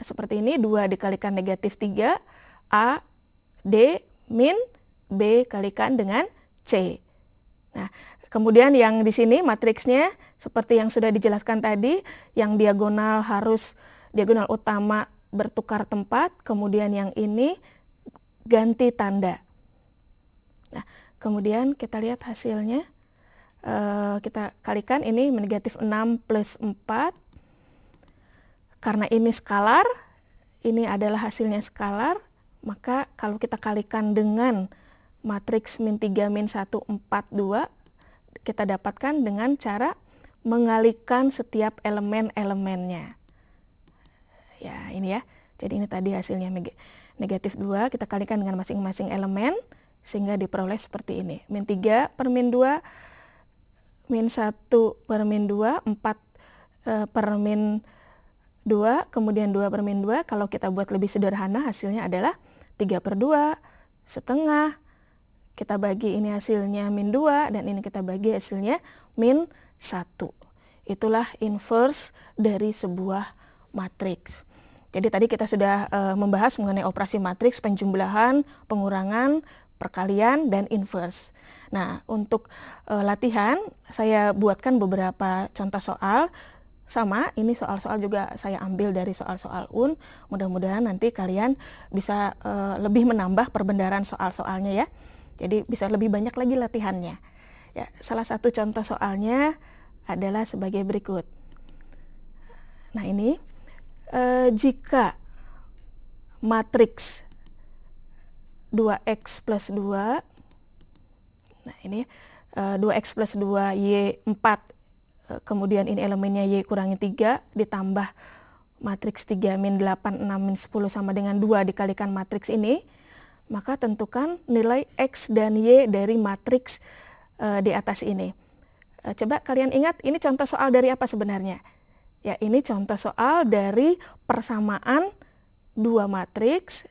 Seperti ini, 2 dikalikan negatif 3, A, D, min, B kalikan dengan C. Nah, kemudian yang di sini matriksnya seperti yang sudah dijelaskan tadi, yang diagonal harus diagonal utama bertukar tempat, kemudian yang ini ganti tanda. Nah, kemudian kita lihat hasilnya, kita kalikan ini negatif 6 plus 4, karena ini skalar, ini adalah hasilnya skalar, maka kalau kita kalikan dengan matriks min 3, min 1, 4, 2, kita dapatkan dengan cara mengalihkan setiap elemen-elemennya. Ya, ini ya. Jadi ini tadi hasilnya negatif 2, kita kalikan dengan masing-masing elemen, sehingga diperoleh seperti ini. Min 3 per min 2, min 1 per min 2, 4 per min 2, kemudian 2 per min 2. Kalau kita buat lebih sederhana, hasilnya adalah 3 per 2, setengah. Kita bagi ini hasilnya min 2, dan ini kita bagi hasilnya min 1. Itulah inverse dari sebuah matriks. Jadi tadi kita sudah membahas mengenai operasi matriks, penjumlahan, pengurangan, perkalian, dan inverse. Nah, untuk latihan saya buatkan beberapa contoh soal. Sama, ini soal-soal juga saya ambil dari soal-soal UN. Mudah-mudahan nanti kalian bisa lebih menambah perbendaharaan soal-soalnya ya. Jadi bisa lebih banyak lagi latihannya. Ya, salah satu contoh soalnya adalah sebagai berikut. Nah ini, jika matriks 2x plus 2, nah ini 2x plus 2 y 4 kemudian ini elemennya Y kurangi 3 ditambah matriks 3 min 8, 6, min 10 sama dengan 2 dikalikan matriks ini, maka tentukan nilai X dan Y dari matriks di atas ini. Coba kalian ingat, ini contoh soal dari apa sebenarnya? Ya, ini contoh soal dari persamaan dua matriks,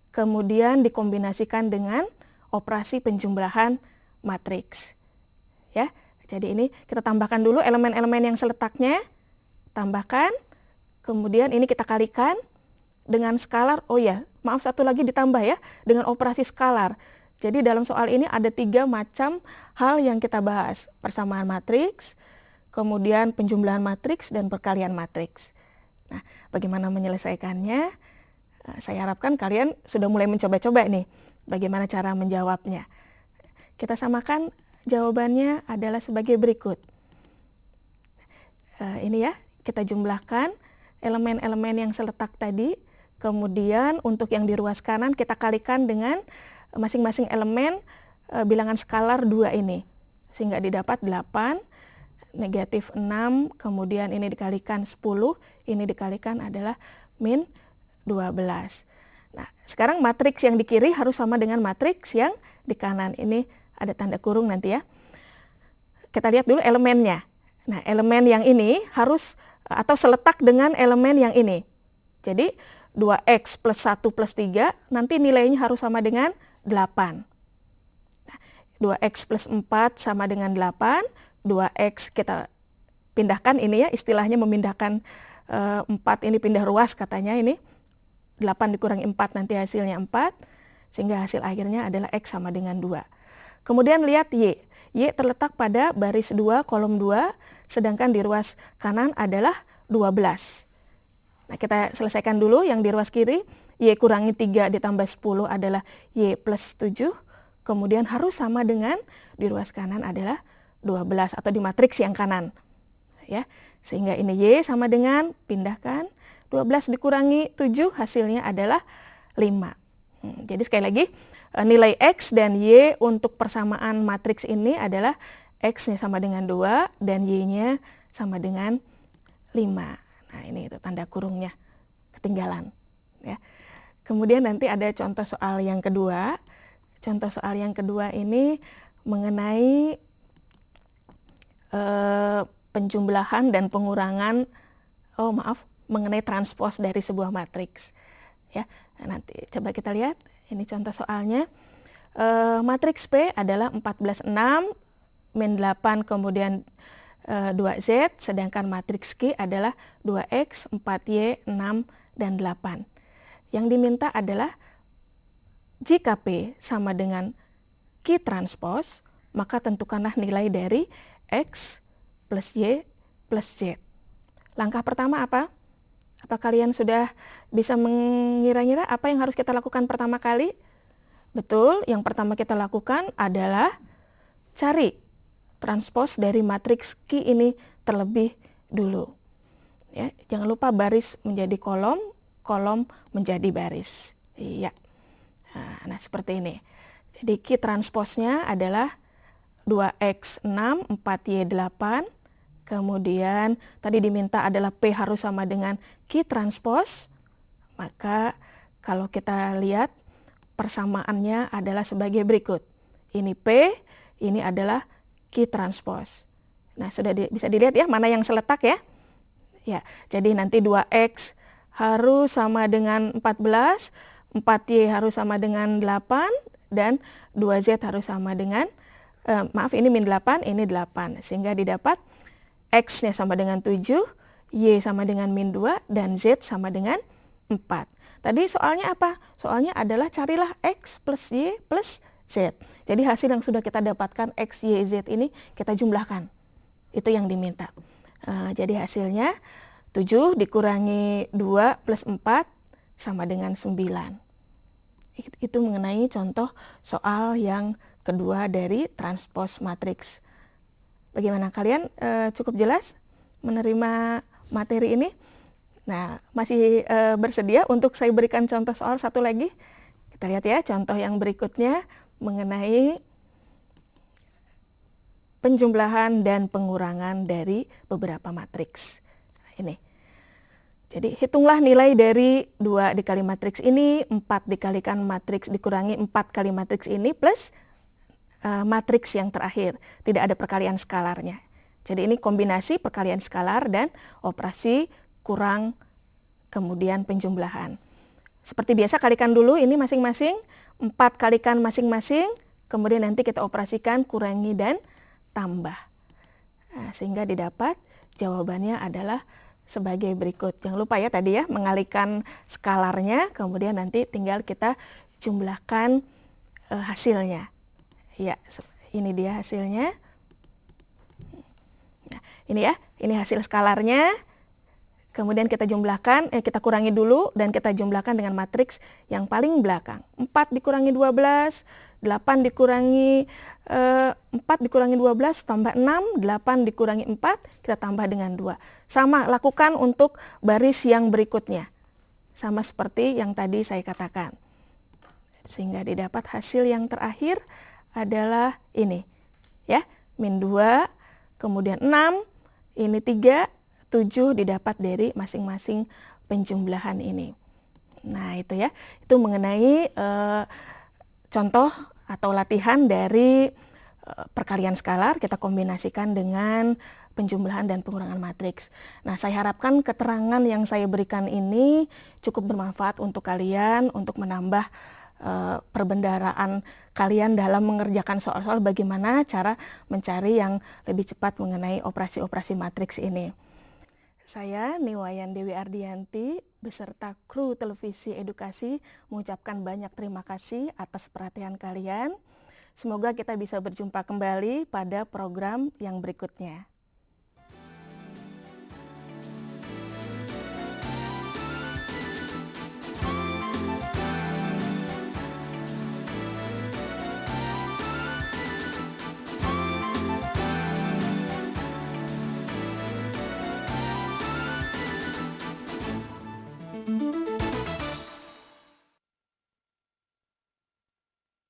kemudian dikombinasikan dengan operasi penjumlahan matriks. Ya, jadi ini kita tambahkan dulu elemen-elemen yang seletaknya, tambahkan, kemudian ini kita kalikan dengan skalar. Oh ya, maaf, satu lagi ditambah ya, dengan operasi skalar. Jadi dalam soal ini ada 3 macam hal yang kita bahas. Persamaan matriks, kemudian penjumlahan matriks, dan perkalian matriks. Nah, bagaimana menyelesaikannya? Saya harapkan kalian sudah mulai mencoba-coba nih, bagaimana cara menjawabnya. Kita samakan, jawabannya adalah sebagai berikut. Ini ya, kita jumlahkan elemen-elemen yang seletak tadi, kemudian untuk yang di ruas kanan kita kalikan dengan masing-masing elemen bilangan skalar 2 ini, sehingga didapat 8, negatif 6, kemudian ini dikalikan 10, ini dikalikan adalah min 12. Nah, sekarang matriks yang di kiri harus sama dengan matriks yang di kanan. Ini ada tanda kurung nanti ya. Kita lihat dulu elemennya. Nah, elemen yang ini harus atau seletak dengan elemen yang ini. Jadi 2x plus 1 plus 3 nanti nilainya harus sama dengan 8. Nah, 2x plus 4 sama dengan 8. 2x kita pindahkan ini ya, istilahnya memindahkan 4 ini pindah ruas katanya ini. 8 dikurangi 4 nanti hasilnya 4. Sehingga hasil akhirnya adalah x sama dengan 2. Kemudian lihat Y. Y terletak pada baris 2 kolom 2, sedangkan di ruas kanan adalah 12. Nah, kita selesaikan dulu yang di ruas kiri. Y kurangi 3 ditambah 10 adalah Y plus 7. Kemudian harus sama dengan di ruas kanan adalah 12 atau di matriks yang kanan. Ya, sehingga ini Y sama dengan, pindahkan, 12 dikurangi 7 hasilnya adalah 5. Jadi sekali lagi, nilai X dan Y untuk persamaan matriks ini adalah X-nya sama dengan 2 dan Y-nya sama dengan 5. Nah, ini itu tanda kurungnya ketinggalan ya. Kemudian nanti ada contoh soal yang kedua. Contoh soal yang kedua ini mengenai penjumlahan dan pengurangan, mengenai transpos dari sebuah matriks ya. Nanti coba kita lihat, ini contoh soalnya. Matriks P adalah 14, 6, min 8, kemudian 2Z, sedangkan matriks Q adalah 2X, 4Y, 6, dan 8. Yang diminta adalah jika P sama dengan Q transpos, maka tentukanlah nilai dari X plus Y plus Z. Langkah pertama apa? Apa kalian sudah bisa mengira-ngira apa yang harus kita lakukan pertama kali? Betul, yang pertama kita lakukan adalah cari transpos dari matriks Q ini terlebih dulu. Ya, jangan lupa baris menjadi kolom, kolom menjadi baris. Iya. Nah, seperti ini. Jadi Q transposnya adalah 2X 6, 4Y 8. Kemudian tadi diminta adalah P harus sama dengan Q transpos. Maka kalau kita lihat persamaannya adalah sebagai berikut. Ini P, ini adalah Q transpos. Nah, sudah bisa dilihat ya mana yang seletak ya. Ya, jadi nanti 2X harus sama dengan 14, 4Y harus sama dengan 8, dan 2Z harus sama dengan, ini min 8, ini 8. Sehingga didapat X-nya sama dengan 7, Y sama dengan min 2, dan Z sama dengan 4. Tadi soalnya apa? Soalnya adalah carilah X plus Y plus Z. Jadi hasil yang sudah kita dapatkan X, Y, Z ini kita jumlahkan. Itu yang diminta. Jadi hasilnya 7 dikurangi 2 plus 4 sama dengan 9. Itu mengenai contoh soal yang kedua dari transpos matriks. Bagaimana kalian, cukup jelas menerima materi ini? Nah, masih bersedia untuk saya berikan contoh soal satu lagi? Kita lihat ya contoh yang berikutnya mengenai penjumlahan dan pengurangan dari beberapa matriks. Ini. Jadi hitunglah nilai dari 2 dikali matriks ini, 4 dikalikan matriks dikurangi 4 kali matriks ini plus matriks yang terakhir. Tidak ada perkalian skalarnya. Jadi ini kombinasi perkalian skalar dan operasi kurang kemudian penjumlahan. Seperti biasa kalikan dulu ini masing-masing, 4 kalikan masing-masing, kemudian nanti kita operasikan kurangi dan tambah. Nah, sehingga didapat jawabannya adalah sebagai berikut. Jangan lupa ya tadi ya, mengalihkan skalarnya, kemudian nanti tinggal kita jumlahkan hasilnya. Ya, ini dia hasilnya. Nah, ini ya, ini hasil skalarnya. Kemudian kita jumlahkan, kita kurangi dulu dan kita jumlahkan dengan matriks yang paling belakang. 4 dikurangi 12, 8 dikurangi 4 dikurangi 12 tambah 6, 8 dikurangi 4, kita tambah dengan 2. Sama lakukan untuk baris yang berikutnya. Sama seperti yang tadi saya katakan. Sehingga didapat hasil yang terakhir adalah ini. Ya, min 2, kemudian 6, ini 3, 7 didapat dari masing-masing penjumlahan ini. Nah itu ya, itu mengenai contoh atau latihan dari perkalian skalar kita kombinasikan dengan penjumlahan dan pengurangan matriks. Nah saya harapkan keterangan yang saya berikan ini cukup bermanfaat untuk kalian untuk menambah perbendaharaan kalian dalam mengerjakan soal-soal bagaimana cara mencari yang lebih cepat mengenai operasi-operasi matriks ini. Saya Niwayan Dewi Ardianti beserta kru televisi edukasi mengucapkan banyak terima kasih atas perhatian kalian. Semoga kita bisa berjumpa kembali pada program yang berikutnya.